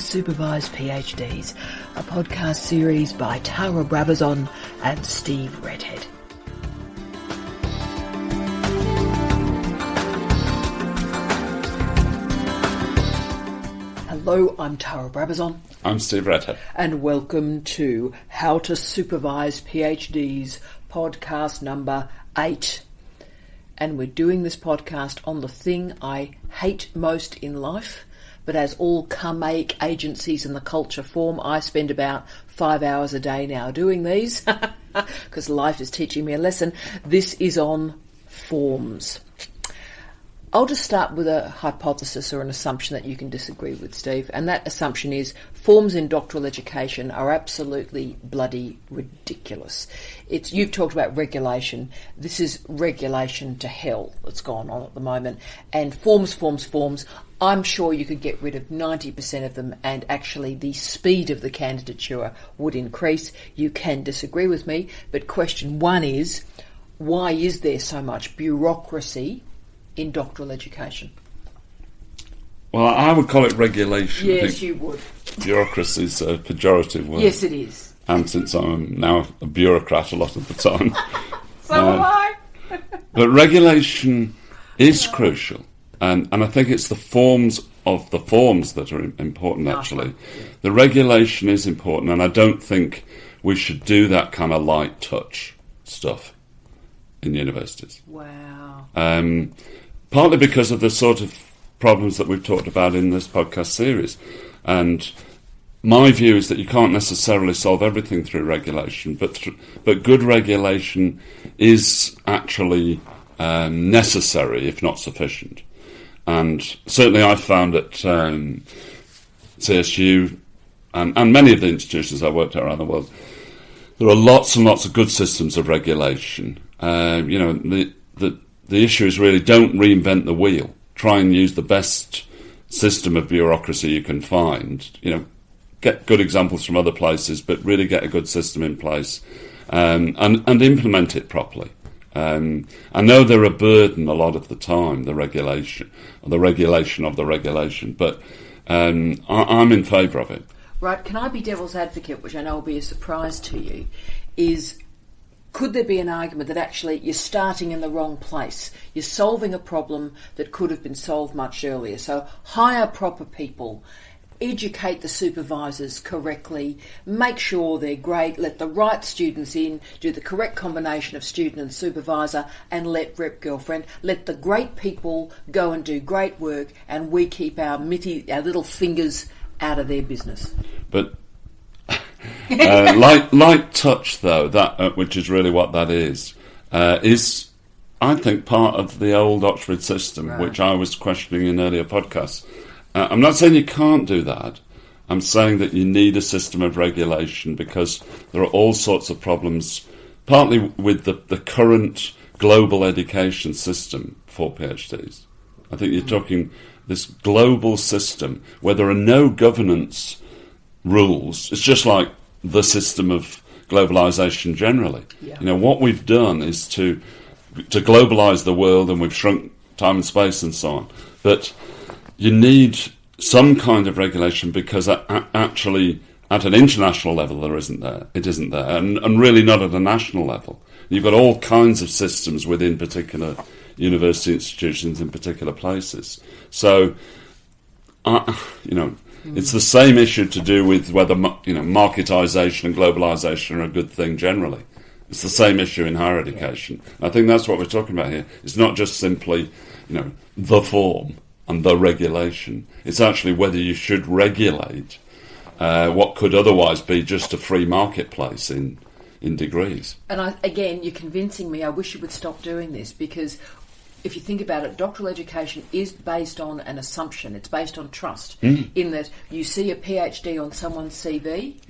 Supervise PhDs, a podcast series by Tara Brabazon and Steve Redhead. Hello, I'm Tara Brabazon. I'm Steve Redhead. And welcome to How to Supervise PhDs, podcast number 8. And we're doing this podcast on the thing I hate most in life, but as all come-make agencies in the culture form, I spend about 5 hours a day now doing these, because life is teaching me a lesson. This is on forms. I'll just start with a hypothesis or an assumption that you can disagree with, Steve, and that assumption is forms in doctoral education are absolutely bloody ridiculous. You've talked about regulation. This is regulation to hell that's gone on at the moment. And forms. I'm sure you could get rid of 90% of them and actually the speed of the candidature would increase. You can disagree with me, but question one is, why is there so much bureaucracy in doctoral education? Well, I would call it regulation. Yes, you would. Bureaucracy is a pejorative word. Yes, it is. And since I'm now a bureaucrat a lot of the time. So am I. But regulation is crucial. And I think it's the forms that are important, actually. The regulation is important, and I don't think we should do that kind of light touch stuff in universities. Wow. Partly because of the sort of problems that we've talked about in this podcast series. And my view is that you can't necessarily solve everything through regulation, but good regulation is actually necessary, if not sufficient. And certainly I found at CSU and many of the institutions I worked at around the world, there are lots and lots of good systems of regulation. The issue is really don't reinvent the wheel. Try and use the best system of bureaucracy you can find. Get good examples from other places, but really get a good system in place and implement it properly. I know they're a burden a lot of the time, the regulation of the regulation, but I'm in favour of it. Right, can I be devil's advocate, which I know will be a surprise to you, could there be an argument that actually you're starting in the wrong place? You're solving a problem that could have been solved much earlier. So hire proper people, educate the supervisors correctly, make sure they're great, let the right students in, do the correct combination of student and supervisor, and let rep girlfriend, let the great people go and do great work, and we keep our little fingers out of their business. But light touch, though, that which is really what that is I think part of the old Oxford system, right, which I was questioning in earlier podcasts. I'm not saying you can't do that. I'm saying that you need a system of regulation because there are all sorts of problems, partly with the current global education system for PhDs. I think you're talking this global system where there are no governance rules. It's just like the system of globalization generally. Yeah. What we've done is to globalize the world, and we've shrunk time and space and so on. But you need some kind of regulation because actually at an international level it isn't there, and really not at a national level. You've got all kinds of systems within particular university institutions in particular places. So, it's the same issue to do with whether marketization and globalization are a good thing generally. It's the same issue in higher education. I think that's what we're talking about here. It's not just simply, the form and the regulation. It's actually whether you should regulate what could otherwise be just a free marketplace in degrees. And again, you're convincing me. I wish you would stop doing this, because if you think about it, doctoral education is based on an assumption. It's based on trust, in that you see a PhD on someone's CV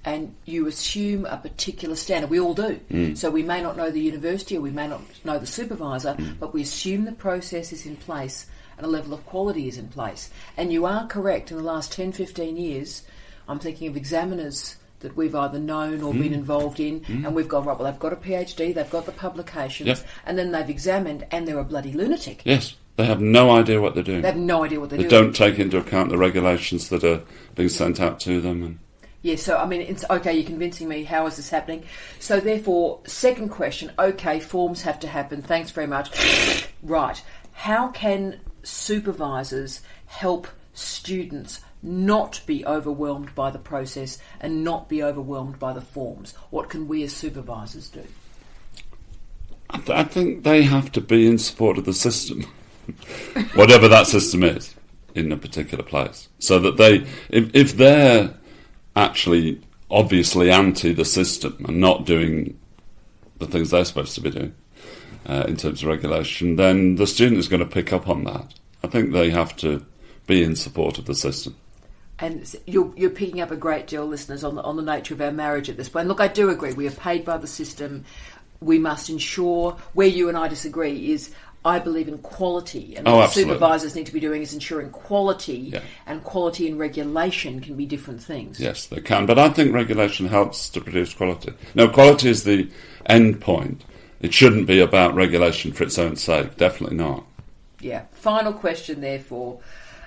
and you assume a particular standard. We all do. So we may not know the university or we may not know the supervisor, but we assume the process is in place and a level of quality is in place. And you are correct, in the last 10, 15 years, I'm thinking of examiners that we've either known or been involved in, and we've gone, right, well, they've got a PhD, they've got the publications, and then they've examined, and they're a bloody lunatic. Yes. They have no idea what they're doing. They have no idea what they're doing. They don't take into account the regulations that are being sent out to them. And yeah, so, I mean, it's okay, you're convincing me. How is this happening? So, therefore, second question, okay, forms have to happen. Thanks very much. Right. How can supervisors help students not be overwhelmed by the process and not be overwhelmed by the forms? What can we as supervisors do? I think they have to be in support of the system, whatever that system is in a particular place. So that they, if they're actually obviously anti the system and not doing the things they're supposed to be doing in terms of regulation, then the student is going to pick up on that. I think they have to be in support of the system. And you're picking up a great deal, listeners, on the nature of our marriage at this point. Look, I do agree. We are paid by the system. We must ensure. Where you and I disagree is, I believe in quality, and what supervisors need to be doing is ensuring quality, and quality and regulation can be different things. Yes, they can, but I think regulation helps to produce quality. No, quality is the end point. It shouldn't be about regulation for its own sake, definitely not. Yeah, final question therefore,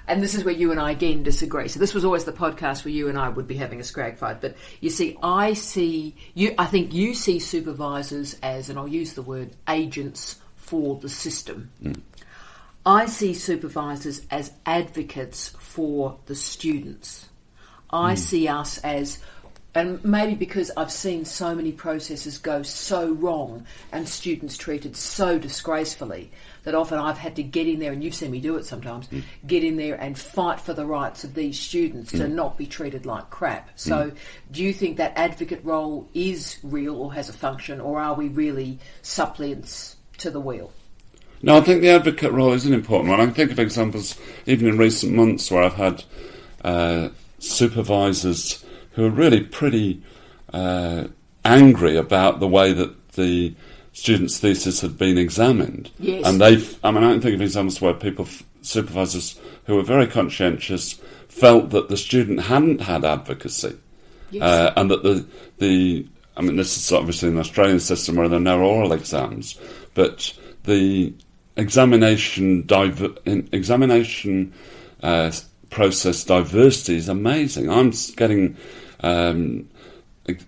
and this is where you and I again disagree. So this was always the podcast where you and I would be having a scrag fight, but you see, I think you see supervisors as, and I'll use the word agents for the system. I see supervisors as advocates for the students. I see us as, and maybe because I've seen so many processes go so wrong and students treated so disgracefully, that often I've had to get in there, and you've seen me do it sometimes, get in there and fight for the rights of these students to not be treated like crap. So do you think that advocate role is real or has a function, or are we really suppliants to the wheel? No, I think the advocate role is an important one. I can think of examples even in recent months where I've had supervisors who are really pretty angry about the way that the student's thesis had been examined. Yes. And I can think of examples where supervisors who were very conscientious felt that the student hadn't had advocacy. Yes. And that this is obviously an Australian system where there are no oral exams, but the examination process diversity is amazing. I'm getting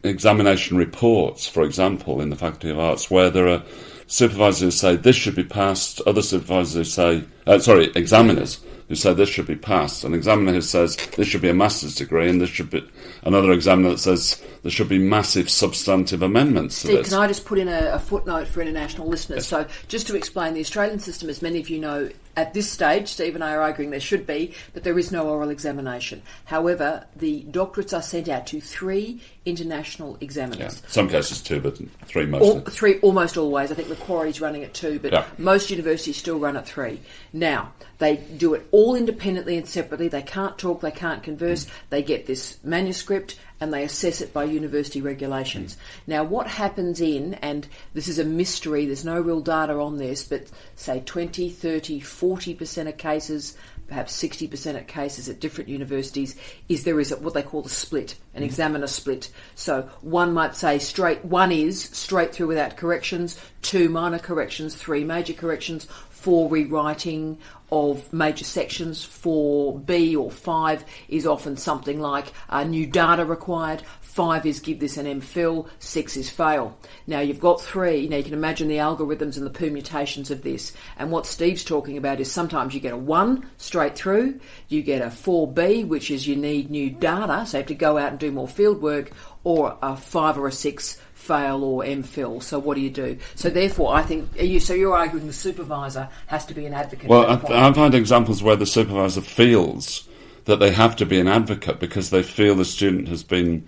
examination reports, for example, in the Faculty of Arts, where there are supervisors who say this should be passed, other supervisors who say, examiners who say this should be passed, an examiner who says this should be a master's degree, and this should be another examiner that says there should be massive substantive amendments to Steve, this. can I just put in a footnote for international listeners? Yes. So just to explain, the Australian system, as many of you know, at this stage, Steve and I are arguing there should be, but there is no oral examination. However, the doctorates are sent out to 3 international examiners. Yeah. Some cases 2, but 3 mostly. 3 almost always. I think Macquarie's running at 2, but most universities still run at 3. Now, they do it all independently and separately. They can't talk, they can't converse. They get this manuscript and they assess it by university regulations. Now, what happens and this is a mystery, there's no real data on this, but say 20, 30, 40% of cases, perhaps 60% of cases at different universities, there is what they call the split, an examiner split. So one might say one is straight through without corrections, 2 minor corrections, 3 major corrections, 4 rewriting of major sections, 4B or 5 is often something like new data required, 5 is give this an MPhil, 6 is fail. Now you've got 3, you can imagine the algorithms and the permutations of this. And what Steve's talking about is sometimes you get a 1 straight through, you get a 4B, which is you need new data, so you have to go out and do more field work, or a 5 or a 6 fail or MPhil. So what do you do? So therefore, I think you're arguing the supervisor has to be an advocate. Well, I've had examples where the supervisor feels that they have to be an advocate because they feel the student has been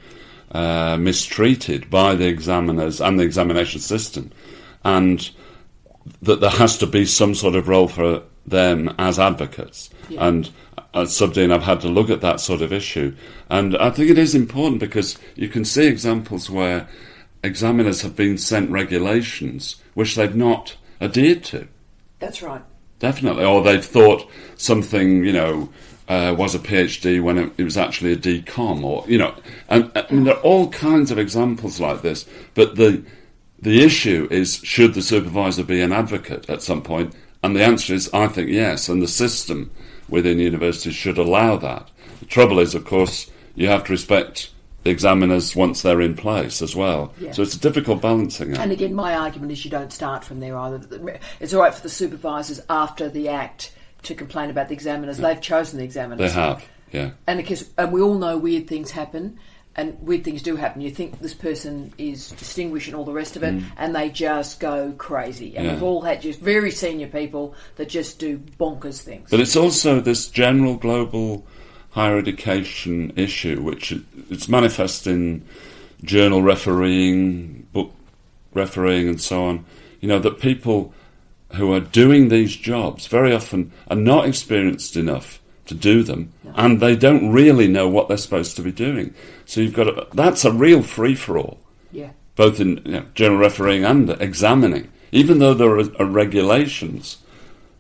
mistreated by the examiners and the examination system, and that there has to be some sort of role for them as advocates. Yeah. And as Subdean, I've had to look at that sort of issue. And I think it is important because you can see examples where examiners have been sent regulations which they've not adhered to. That's right. Definitely. Or they've thought something, was a PhD when it was actually a DCOM, or, and there are all kinds of examples like this. But the issue is, should the supervisor be an advocate at some point? And the answer is, I think, yes, and the system within universities should allow that. The trouble is, of course, you have to respect the examiners once they're in place as well. Yeah. So it's a difficult balancing act. And again, my argument is you don't start from there either. It's all right for the supervisors after the act to complain about the examiners. They've chosen the examiners. They have, yeah. And we all know weird things happen, and weird things do happen. You think this person is distinguished and all the rest of it, and they just go crazy. And we've all had just very senior people that just do bonkers things. But it's also this general global higher education issue, which it's manifest in journal refereeing, book refereeing and so on, that people who are doing these jobs very often are not experienced enough to do them, and they don't really know what they're supposed to be doing. So that's a real free-for-all, both in journal refereeing and examining, even though there are regulations.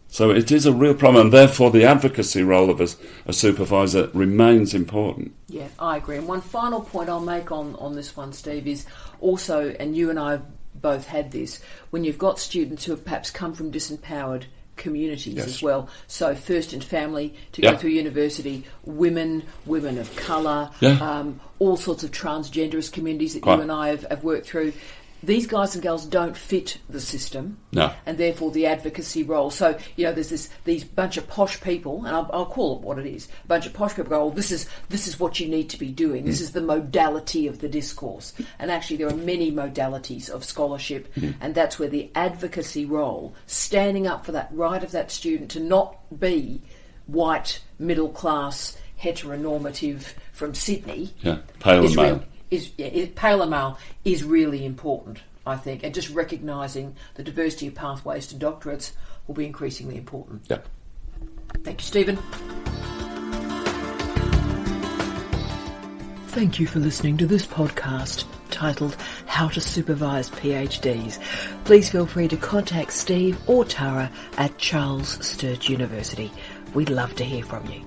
So it is a real problem, and therefore the advocacy role of a supervisor remains important. Yeah, I agree. And one final point I'll make on this one, Steve, is also, and you and I both had this, when you've got students who have perhaps come from disempowered communities as well. So first in family to go through university, women of colour, all sorts of transgenderist communities that you and I have worked through. These guys and girls don't fit the system, and therefore the advocacy role. So, there's these bunch of posh people, and I'll call it what it is. A bunch of posh people go, "Oh, this is what you need to be doing. This is the modality of the discourse." And actually, there are many modalities of scholarship, and that's where the advocacy role, standing up for that right of that student to not be white, middle class, heteronormative from Sydney, pale and male. Pale and male is really important, I think, and just recognising the diversity of pathways to doctorates will be increasingly important. Yeah. Thank you, Stephen. Thank you for listening to this podcast titled How to Supervise PhDs. Please feel free to contact Steve or Tara at Charles Sturt University. We'd love to hear from you.